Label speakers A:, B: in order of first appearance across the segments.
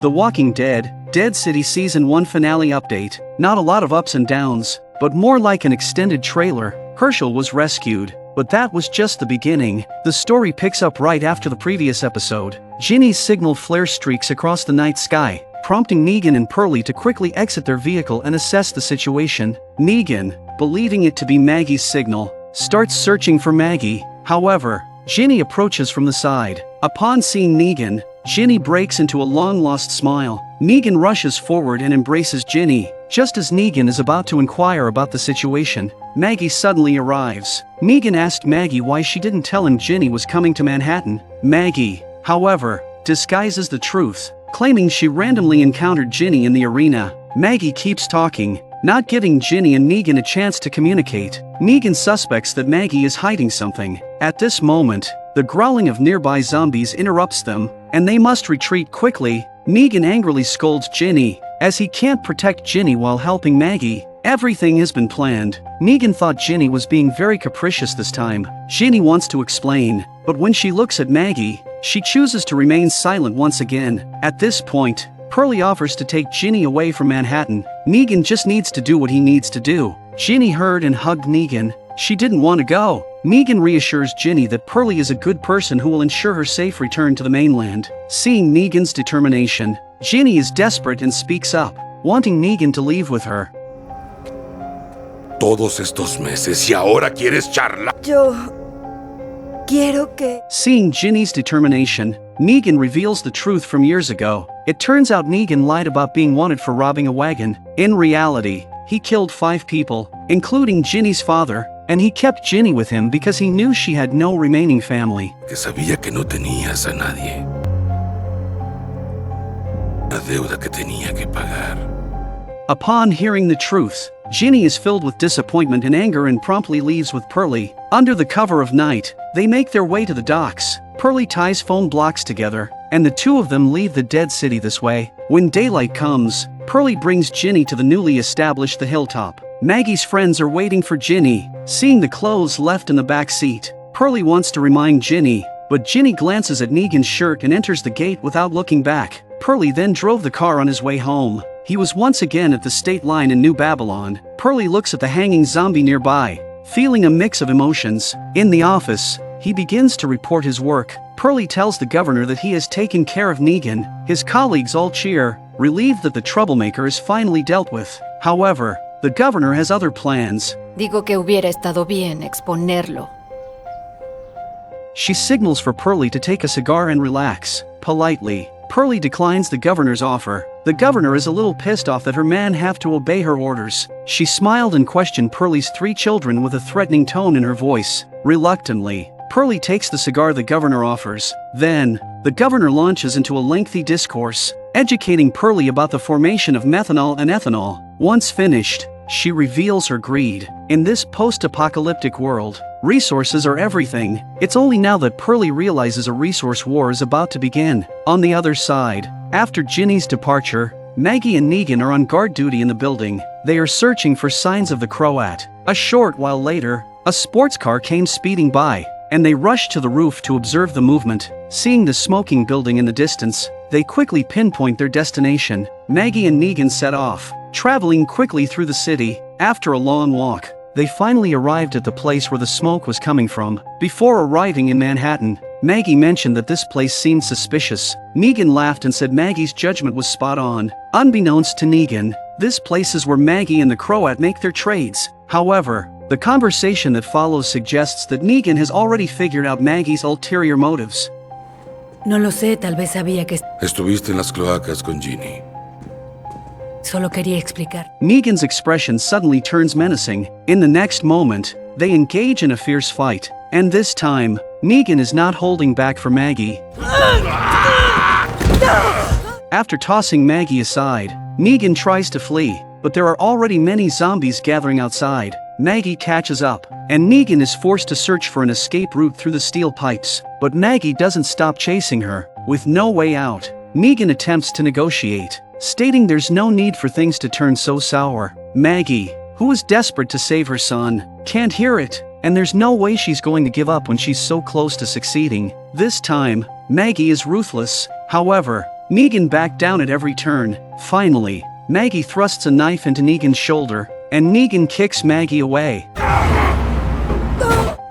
A: The Walking Dead, Dead City Season 1 finale update. Not a lot of ups and downs, but more like an extended trailer. Hershel was rescued, but that was just the beginning. The story picks up right after the previous episode. Ginny's signal flare streaks across the night sky, prompting Negan and Pearly to quickly exit their vehicle and assess the situation. Negan, believing it to be Maggie's signal, starts searching for Maggie. However, Ginny approaches from the side. Upon seeing Negan, Ginny breaks into a long-lost smile. Negan rushes forward and embraces Ginny. Just as Negan is about to inquire about the situation, Maggie suddenly arrives. Negan asked Maggie why she didn't tell him Ginny was coming to Manhattan. Maggie, however, disguises the truth, claiming she randomly encountered Ginny in the arena. Maggie keeps talking, not giving Ginny and Negan a chance to communicate. Negan suspects that Maggie is hiding something. At this moment, the growling of nearby zombies interrupts them, and they must retreat quickly. Negan angrily scolds Ginny, as he can't protect Ginny while helping Maggie. Everything has been planned. Negan thought Ginny was being very capricious this time. Ginny wants to explain, but when she looks at Maggie, she chooses to remain silent once again. At this point, Pearly offers to take Ginny away from Manhattan. Negan just needs to do what he needs to do. Ginny heard and hugged Negan. She didn't want to go. Negan reassures Ginny that Pearly is a good person who will ensure her safe return to the mainland. Seeing Negan's determination, Ginny is desperate and speaks up, wanting Negan to leave with her.
B: Todos estos meses y ahora quieres charlar.
C: Yo quiero que...
A: Seeing Ginny's determination, Negan reveals the truth from years ago. It turns out Negan lied about being wanted for robbing a wagon. In reality, he killed 5 people, including Ginny's father, and he kept Ginny with him because he knew she had no remaining family.
B: Que sabía que no tenías a nadie. La deuda que tenía que pagar.
A: Upon hearing the truth, Ginny is filled with disappointment and anger and promptly leaves with Pearly. Under the cover of night, they make their way to the docks. Pearly ties phone blocks together, and the two of them leave the dead city this way. When daylight comes, Pearly brings Ginny to the newly established The Hilltop. Maggie's friends are waiting for Ginny. Seeing the clothes left in the back seat, Pearly wants to remind Ginny, but Ginny glances at Negan's shirt and enters the gate without looking back. Pearly then drove the car on his way home. He was once again at the state line in New Babylon. Pearly looks at the hanging zombie nearby, feeling a mix of emotions. In the office, he begins to report his work. Pearly tells the governor that he has taken care of Negan. His colleagues all cheer, relieved that the troublemaker is finally dealt with. However, the governor has other plans.
C: Digo que hubiera estado bien exponerlo.
A: She signals for Pearly to take a cigar and relax. Politely, Pearly declines the governor's offer. The governor is a little pissed off that her men have to obey her orders. She smiled and questioned Pearly's 3 children with a threatening tone in her voice. Reluctantly, Pearly takes the cigar the governor offers. Then, the governor launches into a lengthy discourse, educating Pearly about the formation of methanol and ethanol. Once finished, she reveals her greed. In this post-apocalyptic world, resources are everything. It's only now that Pearly realizes a resource war is about to begin. On the other side, after Ginny's departure, Maggie and Negan are on guard duty in the building. They are searching for signs of the Croat. A short while later, a sports car came speeding by, and they rushed to the roof to observe the movement. Seeing the smoking building in the distance, they quickly pinpoint their destination. Maggie and Negan set off, traveling quickly through the city. After a long walk, they finally arrived at the place where the smoke was coming from. Before arriving in Manhattan, Maggie mentioned that this place seemed suspicious. Negan laughed and said Maggie's judgment was spot on. Unbeknownst to Negan, this place is where Maggie and the Croat make their trades. However, the conversation that follows suggests that Negan has already figured out Maggie's ulterior motives.
C: No lo sé, tal vez sabía que...
B: Estuviste en las cloacas con Ginny.
C: Solo quería explicar.
A: Negan's expression suddenly turns menacing. In the next moment, they engage in a fierce fight. And this time, Negan is not holding back for Maggie. After tossing Maggie aside, Negan tries to flee, but there are already many zombies gathering outside. Maggie catches up, and Negan is forced to search for an escape route through the steel pipes. But Maggie doesn't stop chasing her. With no way out, Negan attempts to negotiate, stating there's no need for things to turn so sour. Maggie, who is desperate to save her son, can't hear it, and there's no way she's going to give up when she's so close to succeeding. This time, Maggie is ruthless. However, Negan backed down at every turn. Finally, Maggie thrusts a knife into Negan's shoulder, and Negan kicks Maggie away.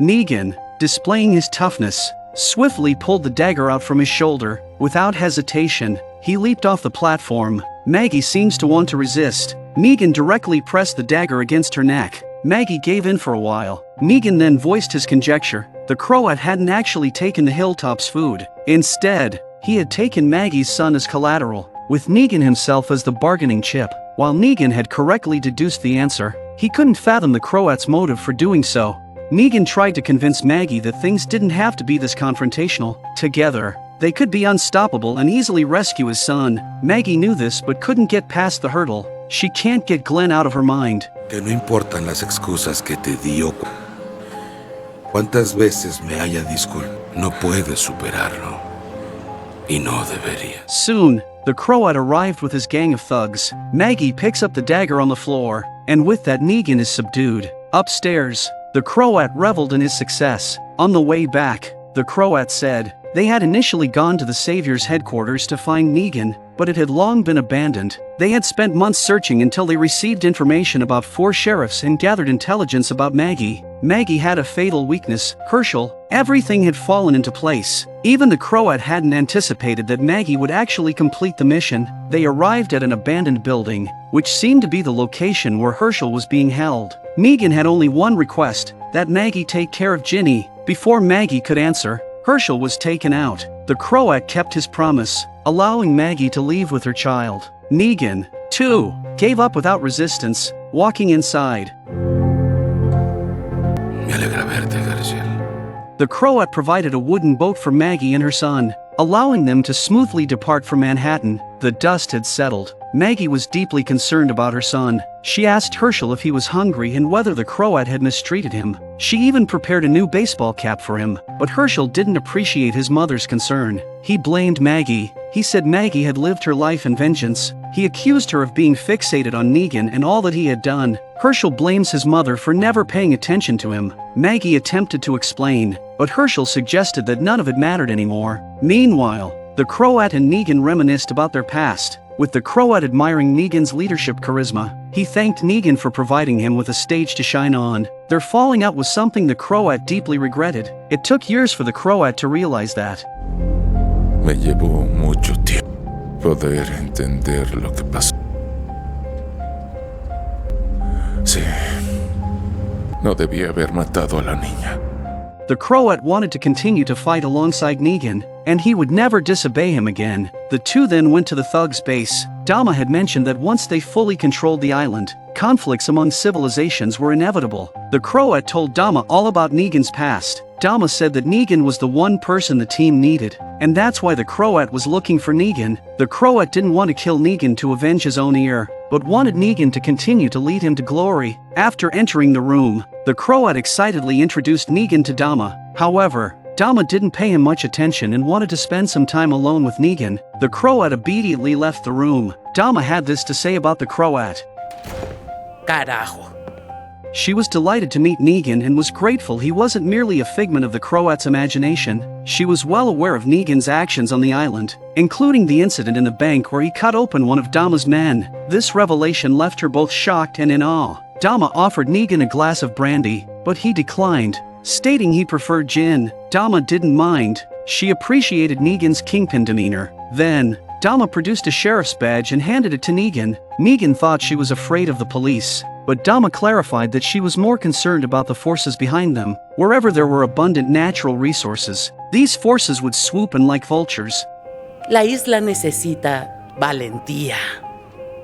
A: Negan, displaying his toughness, swiftly pulled the dagger out from his shoulder. Without hesitation, he leaped off the platform. Maggie seems to want to resist. Negan directly pressed the dagger against her neck. Maggie gave in for a while. Negan then voiced his conjecture. The Croat hadn't actually taken the Hilltop's food. Instead, he had taken Maggie's son as collateral, with Negan himself as the bargaining chip. While Negan had correctly deduced the answer, he couldn't fathom the Croat's motive for doing so. Negan tried to convince Maggie that things didn't have to be this confrontational. Together, they could be unstoppable and easily rescue his son. Maggie knew this but couldn't get past the hurdle. She can't get Glenn out of her mind.
B: Que no importan las excusas que te di o cuántas veces me haya disculpado. No puedes superarlo. Y no debería.
A: Soon, the Croat arrived with his gang of thugs. Maggie picks up the dagger on the floor, and with that Negan is subdued. Upstairs, the Croat reveled in his success. On the way back, the Croat said they had initially gone to the Savior's headquarters to find Negan, but it had long been abandoned. They had spent months searching until they received information about 4 sheriffs and gathered intelligence about Maggie. Maggie had a fatal weakness, Hershel. Everything had fallen into place. Even the Croat hadn't anticipated that Maggie would actually complete the mission. They arrived at an abandoned building, which seemed to be the location where Hershel was being held. Negan had only one request, that Maggie take care of Ginny. Before Maggie could answer, Hershel was taken out. The Croat kept his promise, allowing Maggie to leave with her child. Negan, too, gave up without resistance, walking inside.
B: Me alegra verte, Hershel.
A: The Croat provided a wooden boat for Maggie and her son, allowing them to smoothly depart from Manhattan. The dust had settled. Maggie was deeply concerned about her son. She asked Hershel if he was hungry and whether the Croat had mistreated him. She even prepared a new baseball cap for him, but Hershel didn't appreciate his mother's concern. He blamed Maggie. He said Maggie had lived her life in vengeance. He accused her of being fixated on Negan and all that he had done. Hershel blames his mother for never paying attention to him. Maggie attempted to explain, but Hershel suggested that none of it mattered anymore. Meanwhile, the Croat and Negan reminisced about their past, with the Croat admiring Negan's leadership charisma. He thanked Negan for providing him with a stage to shine on. Their falling out was something the Croat deeply regretted. It took years for the Croat to realize that.
B: Me llevó mucho tiempo poder entender lo que pasó. Sí, no debía haber matado a la niña.
A: The Croat wanted to continue to fight alongside Negan, and he would never disobey him again. The two then went to the thugs' base. Dama had mentioned that once they fully controlled the island, conflicts among civilizations were inevitable. The Croat told Dama all about Negan's past. Dama said that Negan was the one person the team needed, and that's why the Croat was looking for Negan. The Croat didn't want to kill Negan to avenge his own ear, but wanted Negan to continue to lead him to glory. After entering the room, the Croat excitedly introduced Negan to Dama. However, Dama didn't pay him much attention and wanted to spend some time alone with Negan. The Croat obediently left the room. Dama had this to say about the Croat.
D: Carajo.
A: She was delighted to meet Negan and was grateful he wasn't merely a figment of the Croat's imagination. She was well aware of Negan's actions on the island, including the incident in the bank where he cut open one of Dama's men. This revelation left her both shocked and in awe. Dama offered Negan a glass of brandy, but he declined, stating he preferred gin. Dama didn't mind. She appreciated Negan's kingpin demeanor. Then, Dama produced a sheriff's badge and handed it to Negan. Negan thought she was afraid of the police, but Dama clarified that she was more concerned about the forces behind them. Wherever there were abundant natural resources, these forces would swoop in like vultures.
D: La isla necesita valentía,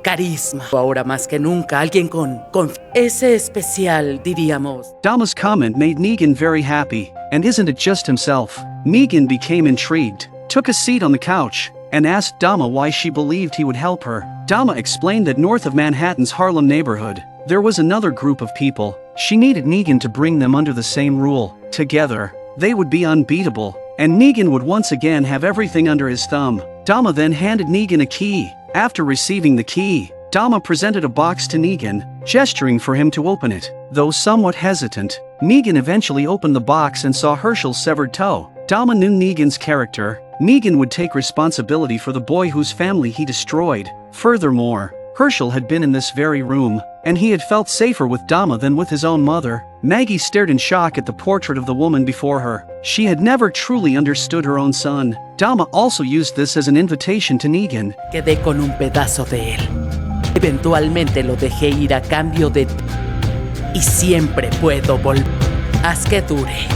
D: carisma. Ahora más que nunca, alguien con ese especial, diríamos.
A: Dama's comment made Negan very happy, and isn't it just himself? Negan became intrigued, took a seat on the couch, and asked Dama why she believed he would help her. Dama explained that north of Manhattan's Harlem neighborhood, there was another group of people. She needed Negan to bring them under the same rule. Together, they would be unbeatable, and Negan would once again have everything under his thumb. Dama then handed Negan a key. After receiving the key, Dama presented a box to Negan, gesturing for him to open it. Though somewhat hesitant, Negan eventually opened the box and saw Hershel's severed toe. Dama knew Negan's character. Negan would take responsibility for the boy whose family he destroyed. Furthermore, Hershel had been in this very room, and he had felt safer with Dama than with his own mother. Maggie stared in shock at the portrait of the woman before her. She had never truly understood her own son. Dama also used this as an invitation to Negan.
D: Quedé con un pedazo de él. Eventualmente lo dejé ir a cambio de... Y siempre puedo volver. Haz que dure.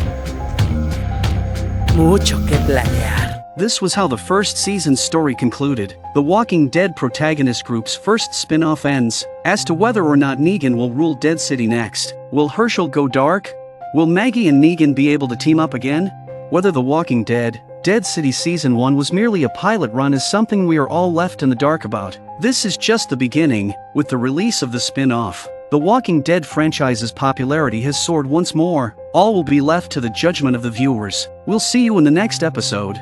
D: Mucho que planear.
A: This was how the first season's story concluded. The Walking Dead protagonist group's first spin-off ends. As to whether or not Negan will rule Dead City next, will Hershel go dark? Will Maggie and Negan be able to team up again? Whether The Walking Dead, Dead City Season 1 was merely a pilot run is something we are all left in the dark about. This is just the beginning. With the release of the spin-off, The Walking Dead franchise's popularity has soared once more. All will be left to the judgment of the viewers. We'll see you in the next episode.